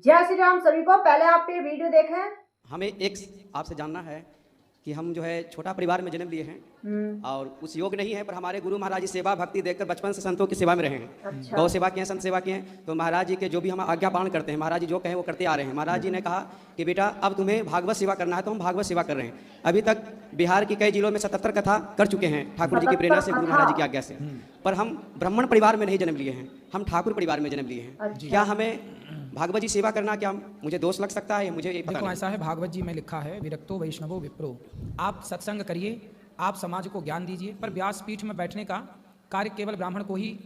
जय श्री राम सभी को। पहले आप ये वीडियो देखें। हमें एक आपसे जानना है कि हम जो है छोटा परिवार में जन्म लिए हैं और उस योग नहीं है, पर हमारे गुरु महाराज जी सेवा भक्ति देखकर बचपन से संतों की सेवा में रहे हैं। अच्छा। गौ सेवा किए हैं, संत सेवा किए हैं, तो महाराज जी के जो भी हम आज्ञा पालन करते हैं, महाराज जी जो कहें वो करते आ रहे हैं। महाराज जी ने कहा कि बेटा अब तुम्हें भागवत सेवा करना है, तो हम भागवत सेवा कर रहे हैं। अभी तक बिहार की कई जिलों में 77 कथा कर चुके हैं ठाकुर जी की प्रेरणा से, गुरु महाराज जी की आज्ञा से। पर हम ब्राह्मण परिवार में नहीं जन्म लिए हैं, हम ठाकुर परिवार में जन्म लिए हैं। क्या हमें भागवत जी सेवा करना क्या मुझे दोष लग सकता है? मुझे देखो ऐसा है, भागवत जी में लिखा है विरक्तो वैष्णवो विप्रो। आप सत्संग करिए, आप समाज को ज्ञान दीजिए, पर व्यासपीठ में बैठने का कार्य केवल ब्राह्मण को ही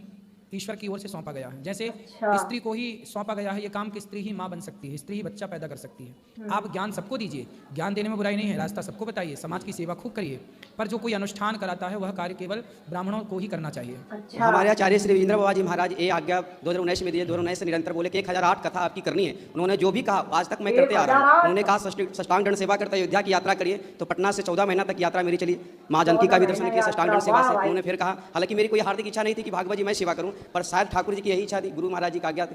ईश्वर की ओर से सौंपा गया है। जैसे स्त्री को ही सौंपा गया है ये काम कि स्त्री ही माँ बन सकती है, स्त्री ही बच्चा पैदा कर सकती है। आप ज्ञान सबको दीजिए, ज्ञान देने में बुराई नहीं है, रास्ता सबको बताइए, समाज की सेवा खूब करिए, पर जो कोई अनुष्ठान कराता है वह कार्य केवल ब्राह्मणों को ही करना चाहिए। अच्छा। हमारे आचार्य श्री विजेंद्र बाबा जी महाराज ये आज्ञा 2019 में दिए। 2019 से निरंतर बोले कि 1008 कथा आपकी करनी है। उन्होंने जो भी कहा आज तक मैं करते आ रहा हूँ। उन्होंने कहा साष्टांग दंड सेवा करते अयोध्या की यात्रा करिए, तो पटना से 14 महीना तक यात्रा मेरी चली। माँ जानकी का भी दर्शन किया साष्टांग दंड सेवा से। उन्होंने फिर कहा, हालांकि मेरी कोई हार्दिक इच्छा नहीं थी कि भागवत जी मैं सेवा करूँ, पर शायद ठाकुर जी की यही इच्छा थी, गुरु महाराज जी का आज्ञा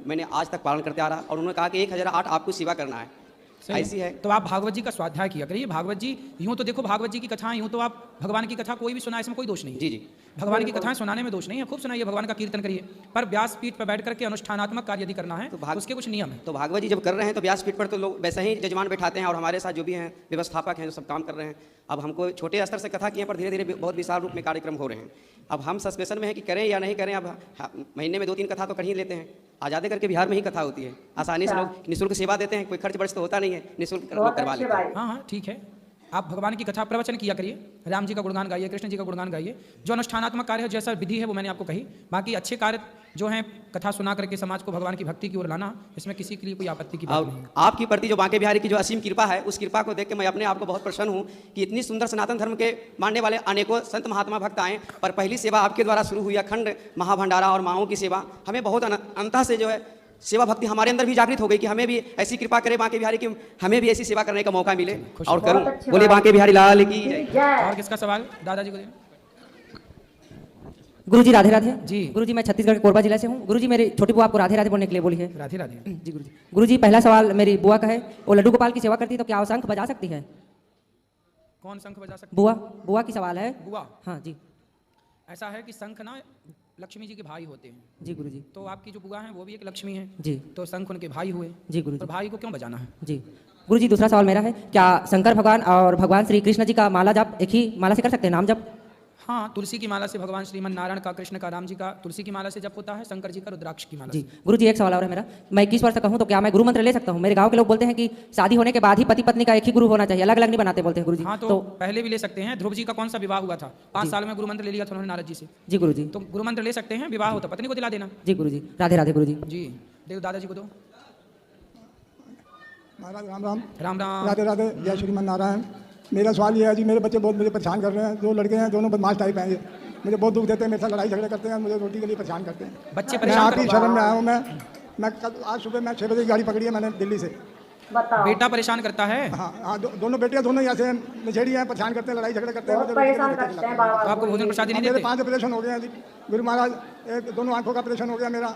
मैंने आज तक पालन करते आ रहा। और उन्होंने कहा कि 1008 आपको सेवा करना है, ऐसी है। तो आप भागवत जी का स्वाध्याय किया करिए। भागवत जी यूं तो देखो, भागवत जी की कथाएं यूं तो आप भगवान की कथा कोई भी सुनाए, इसमें कोई दोष नहीं है। जी जी, भगवान की कथाएं सुनाने में दोष नहीं है, खूब सुनाइए, भगवान का कीर्तन करिए, पर व्यासपीठ पर बैठ करके अनुष्ठानात्मक कार्य यदि करना है तो उसके कुछ नियम है। तो भागवत जी जब कर रहे हैं तो व्यासपीठ पर तो लोग वैसे ही जजमान बैठाते हैं, और हमारे साथ जो भी हैं व्यवस्थापक हैं जो सब काम कर रहे हैं। अब हमको छोटे स्तर से कथा किए, पर धीरे धीरे बहुत विशाल रूप में कार्यक्रम हो रहे हैं। अब हम सस्पेंशन में है कि करें या नहीं करें। अब महीने में 2-3 कथा तो कर ही लेते हैं। आज़ादी करके बिहार में ही कथा होती है, आसानी से लोग निःशुल्क सेवा देते हैं, कोई खर्च बर्च तो होता नहीं है, निःशुल्क करवा लेते हैं। हाँ हाँ ठीक है, आप भगवान की कथा प्रवचन किया करिए, राम जी का गुणगान गाइए, कृष्ण जी का गुणगान गाइए। जो अनुष्ठानात्मक कार्य है, जैसा विधि है वो मैंने आपको कही। बाकी अच्छे कार्य जो हैं, कथा सुना करके समाज को भगवान की भक्ति की ओर लाना, इसमें किसी के लिए कोई आपत्ति की बात नहीं है। आपकी प्रति जो बांके बिहारी की जो असीम कृपा है, उस कृपा को देख के मैं अपने आप को बहुत प्रसन्न हूँ कि इतनी सुंदर सनातन धर्म के मानने वाले अनेकों संत महात्मा भक्त आए, पर पहली सेवा आपके द्वारा शुरू हुई अखंड महाभंडारा और माओं की सेवा। हमें बहुत अंतः से जो है सेवा भक्ति हमारे अंदर भी जागृत हो गई कि हमें भी ऐसी कृपा करे बांके बिहारी की, हमें भी ऐसी सेवा करने का मौका मिले और करूं। बोले बांके बिहारी लाल की जय। और किसका सवाल? दादाजी को दे। गुरुजी राधे राधे। जी गुरुजी, मैं छत्तीसगढ़ के कोरबा जिला से हूँ। गुरुजी, मेरी छोटी बुआ आपको राधे राधे बोलने के लिए बोली है। राधे राधे। जी गुरुजी। गुरुजी, पहला सवाल मेरी बुआ का है, वो लड्डू गोपाल की सेवा करती है, तो क्या वो शंख बजा सकती है? कौन शंख बजा सकती? बुआ, बुआ की सवाल है। बुआ? हाँ जी। ऐसा है कि शंख ना लक्ष्मी जी के भाई होते हैं। जी गुरुजी। तो आपकी जो बुआ हैं वो भी एक लक्ष्मी है जी, तो शंख उनके भाई हुए। जी गुरुजी। तो भाई को क्यों बजाना है? जी गुरुजी, दूसरा सवाल मेरा है, क्या शंकर भगवान और भगवान श्री कृष्ण जी का माला जप एक ही माला से कर सकते हैं, नाम जप? हाँ, तुलसी की माला से भगवान श्रीमन नारायण का, कृष्ण का, राम जी का तुलसी की माला से जप होता है, शंकर जी का रुद्राक्ष की माला जी। से। गुरुजी, एक सवाल और है मेरा, मैं 21 वर्ष का हूँ, तो क्या मैं गुरु मंत्र ले सकता हूँ? मेरे गांव के लोग बोलते हैं कि शादी होने के बाद ही पति पत्नी का एक ही गुरु होना चाहिए, अलग अलग नहीं बनाते बोलते हैं गुरुजी। हाँ, तो पहले भी ले सकते हैं। ध्रुव जी का कौन सा विवाह हुआ था? 5 साल में गुरु मंत्र ले लिया था उन्होंने नारद जी से। जी गुरुजी। तो गुरु मंत्र ले सकते हैं, विवाह होता पत्नी को दिला देना। जी गुरुजी, राधे राधे गुरुजी। जी दे दो, दादाजी को दो। महाराज राम राम। राम राम। राधे राधे, जय श्रीमन नारायण। मेरा सवाल ये है जी, मेरे बच्चे बहुत मुझे परेशान कर रहे हैं। 2 लड़के हैं, दोनों बदमाश टाइप हैं, ये मुझे बहुत दुख देते हैं, मेरे साथ लड़ाई झगड़े करते हैं, मुझे रोटी के लिए परेशान करते हैं। बच्चे मैं परेशान आपकी शरण में आया हूँ। मैं कल आज सुबह मैं 6 बजे की गाड़ी पकड़ी है मैंने दिल्ली से। बताओ। बेटा परेशान करता है? हाँ हाँ, दोनों बेटियाँ दोनों ऐसे नशेड़ी हैं, परेशान करते हैं, लड़ाई झगड़े करते हैं, बहुत परेशान करते हैं बाबा। तो आपको भोजन प्रसादी नहीं मेरे देते? 5 ऑपरेशन हो गए हैं जी गुरु महाराज। एक दोनों आंखों का ऑपरेशन हो गया, मेरा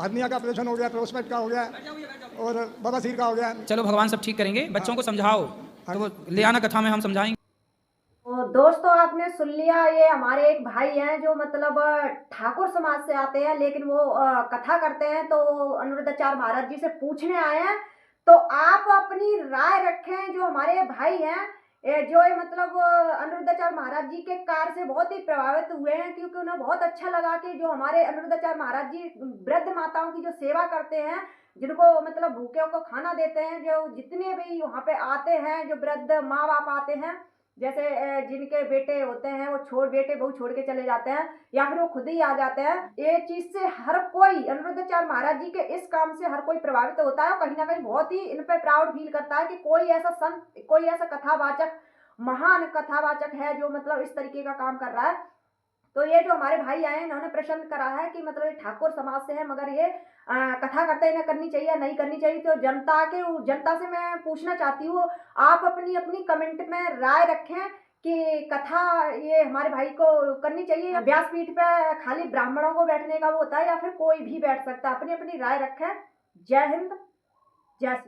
हर्निया का ऑपरेशन हो गया, प्रोस्टेट का हो गया और बवासीर का हो गया। चलो भगवान सब ठीक करेंगे, बच्चों को समझाओ तो वो ले आना कथा में, हम समझाएंगे। तो दोस्तों, आपने सुन लिया, ये हमारे एक भाई हैं जो मतलब ठाकुर समाज से आते हैं, लेकिन वो कथा करते हैं, तो अनिरुद्धाचार्य महाराज जी से पूछने आए हैं। तो आप अपनी राय रखें। जो हमारे भाई हैं जो मतलब अनिरुद्धाचार्य महाराज जी के कार्य से बहुत ही प्रभावित हुए हैं, क्योंकि उन्हें बहुत अच्छा लगा कि जो हमारे अनिरुद्धाचार्य महाराज जी वृद्ध माताओं की जो सेवा करते हैं, जिनको मतलब भूखे को खाना देते हैं, जो जितने भी वहाँ पे आते हैं, जो वृद्ध माँ बाप आते हैं, जैसे जिनके बेटे होते हैं वो बेटे बहू छोड़ के चले जाते हैं, या फिर वो खुद ही आ जाते हैं। ये चीज से हर कोई अनिरुद्धाचार्य महाराज जी के इस काम से हर कोई प्रभावित होता है, और कहीं ना कहीं बहुत ही इन पे प्राउड फील करता है कि कोई ऐसा संत, कोई ऐसा कथावाचक, महान कथावाचक है जो मतलब इस तरीके का काम कर रहा है। तो ये जो हमारे भाई आए हैं, इन्होंने प्रश्न करा है कि मतलब ये ठाकुर समाज से है, मगर ये कथा करते इन्हें करनी चाहिए या नहीं करनी चाहिए। तो जनता से मैं पूछना चाहती हूँ, आप अपनी अपनी कमेंट में राय रखें कि कथा ये हमारे भाई को करनी चाहिए, या व्यासपीठ पे खाली ब्राह्मणों को बैठने का वो होता है, या फिर कोई भी बैठ सकता है। अपनी अपनी राय रखें। जय हिंद, जय